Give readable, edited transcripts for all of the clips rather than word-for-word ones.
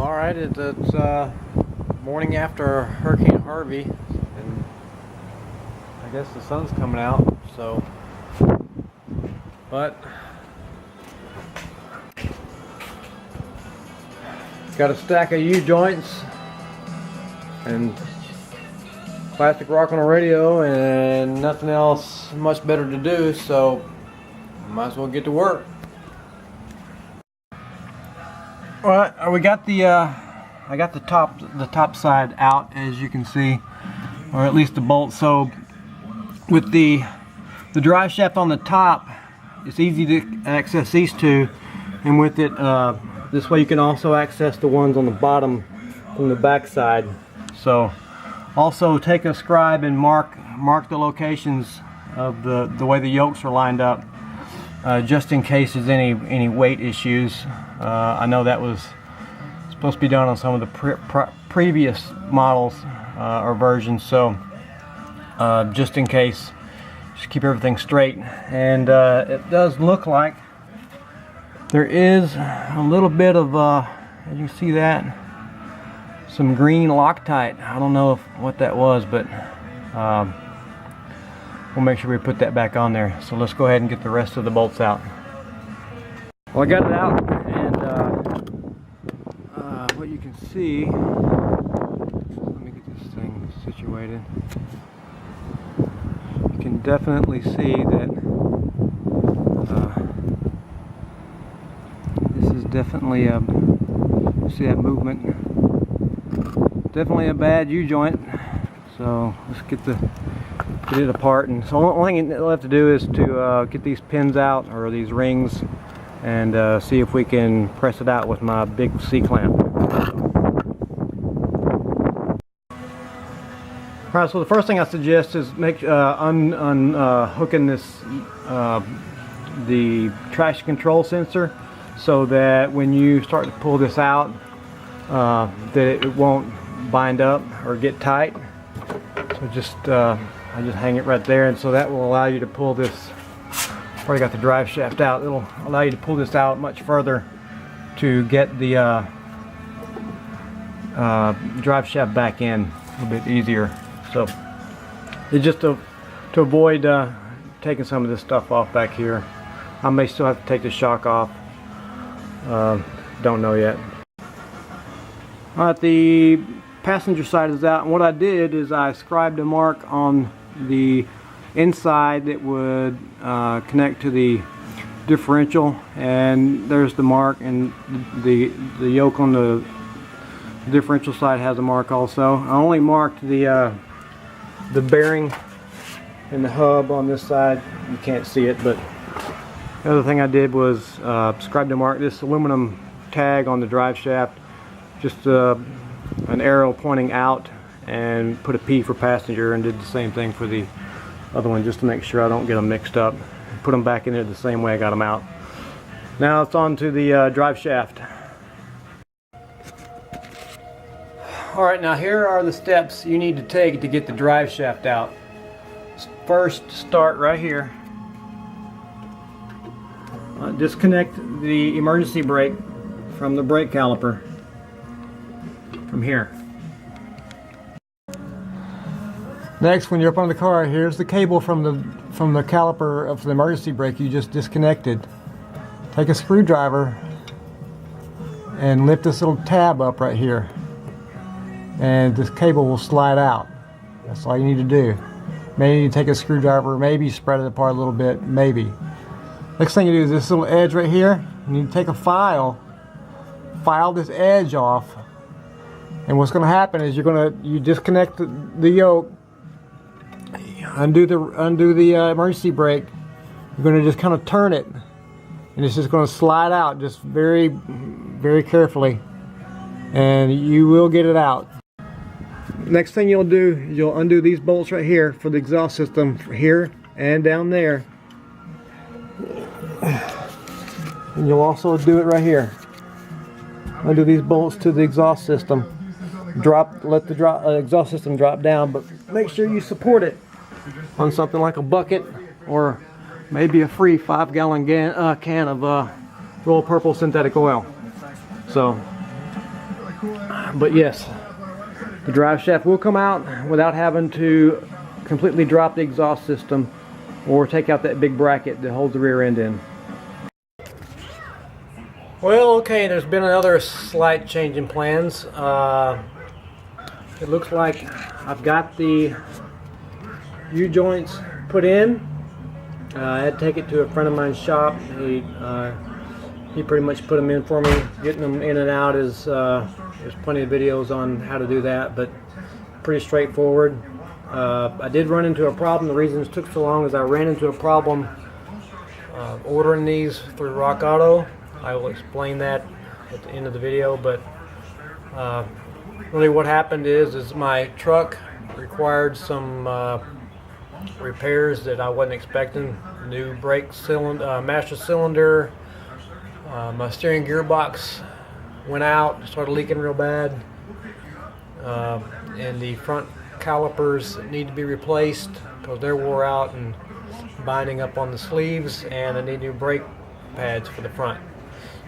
Alright, it's morning after Hurricane Harvey, and I guess the sun's coming out, so, but got a stack of U-joints and plastic rock on a radio and nothing else much better to do, so might as well get to work. Well, we got the I got the top side out, as you can see, or at least the bolt. So with the drive shaft on the top, it's easy to access these two, and with it this way you can also access the ones on the bottom from the back side. So also take a scribe and mark the locations of the way the yokes are lined up, just in case there's any weight issues. I know that was supposed to be done on some of the previous models or versions, so just in case, just keep everything straight. And it does look like there is a little bit of, as you see that, some green Loctite. I don't know what that was, but we'll make sure we put that back on there. So let's go ahead and get the rest of the bolts out. Well, I got it out, and what you can see, let me get this thing situated. You can definitely see that this is definitely a, you see that movement, definitely a bad U-joint. So let's get it apart. And so the only thing we'll have to do is to get these pins out, or these rings, and see if we can press it out with my big C-clamp. Alright, so the first thing I suggest is unhooking this the traction control sensor, so that when you start to pull this out, that it won't bind up or get tight. So I just hang it right there, and so that will allow you to pull this. Already got the drive shaft out. It'll allow you to pull this out much further to get the drive shaft back in a little bit easier. So it's just to avoid taking some of this stuff off back here. I may still have to take the shock off. Don't know yet. Alright, the passenger side is out, and what I did is I scribed a mark on the inside that would connect to the differential, and there's the mark, and the yoke on the differential side has a mark also. I only marked the bearing and the hub on this side. You can't see it, but the other thing I did was scribe to mark this aluminum tag on the drive shaft, just an arrow pointing out, and put a P for passenger, and did the same thing for the other one, just to make sure I don't get them mixed up. Put them back in there the same way I got them out. Now it's on to the drive shaft. Alright, now here are the steps you need to take to get the drive shaft out. First, start right here. Disconnect the emergency brake from the brake caliper from here. Next, when you're up on the car, here's the cable from the caliper of the emergency brake you just disconnected. Take a screwdriver and lift this little tab up right here, and this cable will slide out. That's all you need to do. Maybe you take a screwdriver, maybe spread it apart a little bit, maybe. Next thing you do is this little edge right here. You need to take a file this edge off, and what's going to happen is you disconnect the yoke, undo the emergency brake. You're going to just kind of turn it, and it's just going to slide out, just very, very carefully, and you will get it out. Next thing you'll do is you'll undo these bolts right here for the exhaust system, here and down there, and you'll also do it right here. Undo these bolts to the exhaust system. Let the exhaust system drop down, but make sure you support it on something like a bucket, or maybe a free 5-gallon can of Royal Purple synthetic oil. So But yes, the drive shaft will come out without having to completely drop the exhaust system or take out that big bracket that holds the rear end in. Well, okay, there's been another slight change in plans. It looks like I've got the U-joints put in. I had to take it to a friend of mine's shop. He pretty much put them in for me. Getting them in and out is there's plenty of videos on how to do that, but pretty straightforward. I did run into a problem. The reason it took so long is I ran into a problem ordering these through Rock Auto. I will explain that at the end of the video, but really what happened is my truck required some repairs that I wasn't expecting. New brake cylinder, master cylinder, my steering gearbox went out, started leaking real bad, and the front calipers need to be replaced because they're wore out and binding up on the sleeves, and I need new brake pads for the front.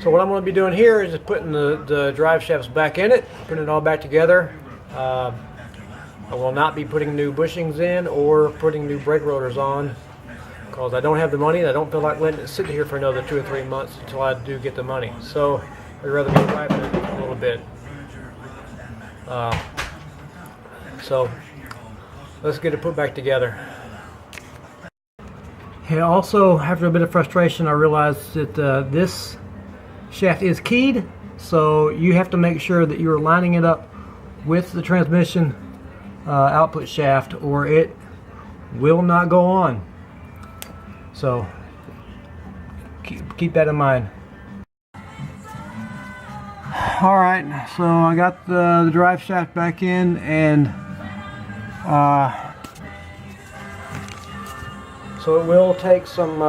So what I'm going to be doing here is just putting the drive shafts back in it, putting it all back together. I will not be putting new bushings in or putting new brake rotors on because I don't have the money and I don't feel like letting it sit here for another 2 or 3 months until I do get the money. So I'd rather be driving it a little bit. So let's get it put back together. And also, after a bit of frustration, I realized that this shaft is keyed, so you have to make sure that you're lining it up with the transmission output shaft or it will not go on. So keep that in mind. Alright, so I got the drive shaft back in, and so it will take some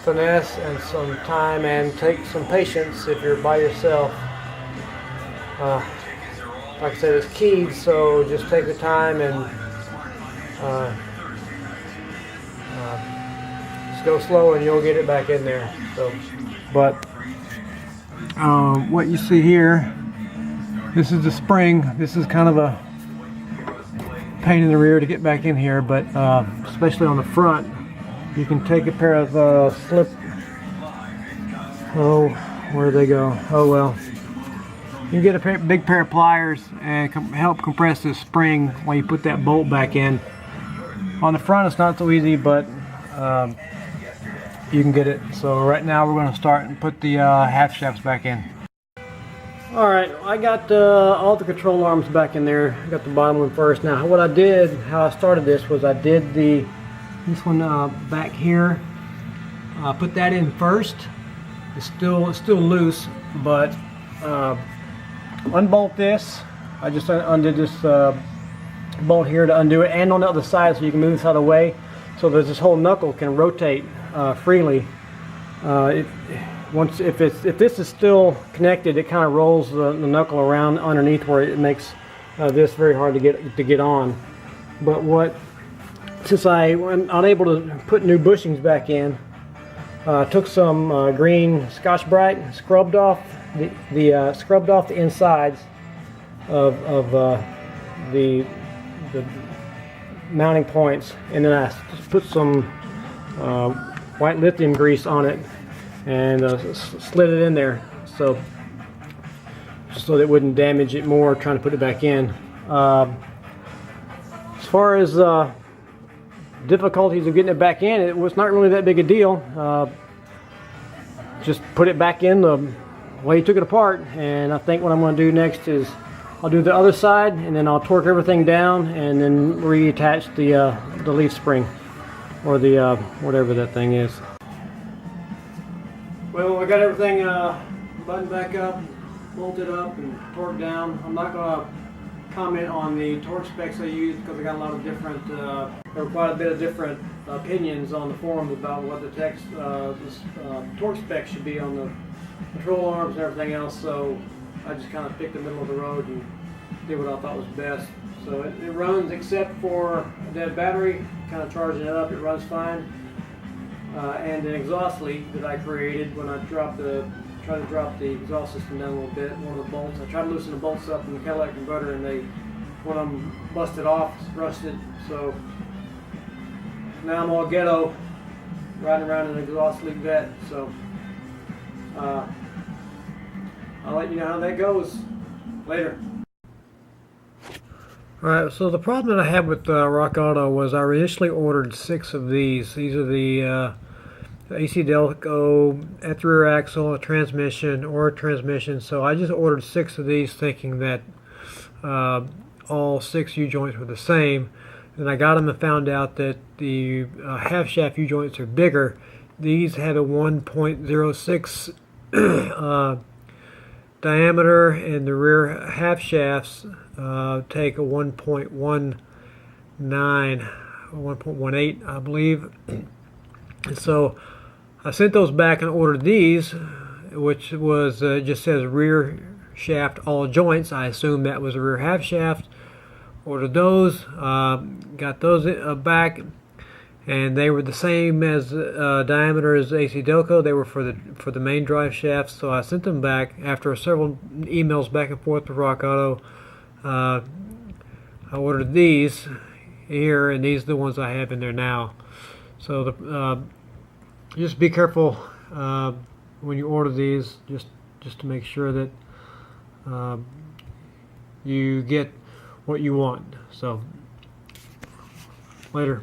finesse and some time and take some patience if you're by yourself. Like I said, it's keyed, so just take the time and just go slow and you'll get it back in there. So, but what you see here, this is the spring. This is kind of a pain in the rear to get back in here, but especially on the front, you can take a pair of where do they go? Oh well. You can get a big pair of pliers and help compress this spring while you put that bolt back in. On the front it's not so easy, but you can get it. So right now we're going to start and put the half shafts back in. Alright, I got all the control arms back in there. I got the bottom one first. Now what I did, how I started this was I did this one back here. Put that in first. It's still loose, but unbolt this. I just undid this bolt here to undo it, and on the other side so you can move this out of the way, so that this whole knuckle can rotate freely. If this is still connected, it kind of rolls the knuckle around underneath, where it makes this very hard to get on. But since I'm unable to put new bushings back in, took some green Scotch-Brite, scrubbed off the insides of the mounting points, and then I just put some white lithium grease on it and slid it in there so that it wouldn't damage it more trying to put it back in. As far as difficulties of getting it back in, it was not really that big a deal. Just put it back in the way you took it apart, and I think what I'm going to do next is I'll do the other side, and then I'll torque everything down and then reattach the leaf spring, or the whatever that thing is. Well, I got everything buttoned back up, bolted up, and torqued down. I'm not going to comment on the torque specs I use because I got a lot of different, there were quite a bit of different opinions on the forums about what the torque specs should be on the control arms and everything else. So I just kind of picked the middle of the road and did what I thought was best. So it runs, except for a dead battery, kind of charging it up, it runs fine. And an exhaust leak that I created when I dropped the try to drop the exhaust system down a little bit. One of the bolts, I tried to loosen the bolts up in the catalytic converter, and one of them busted off, rusted. So now I'm all ghetto, riding around in an exhaust leak vet. So I'll let you know how that goes later. Alright, so the problem that I had with Rock Auto was I initially ordered 6 of these. These are the AC Delco at the rear axle, a transmission, or a transmission. So I just ordered 6 of these thinking that all 6 U-joints were the same. And I got them and found out that the half shaft U-joints are bigger. These had a 1.06 diameter, and the rear half shafts take a 1.19, 1.18, I believe. And so I sent those back and ordered these, which was just says rear shaft all joints. I assumed that was a rear half shaft. Ordered those, got those back, and they were the same as diameter as AC Delco. They were for the main drive shafts. So I sent them back after several emails back and forth with Rock Auto. I ordered these here, and these are the ones I have in there now. So just be careful when you order these, just to make sure that you get what you want. So later.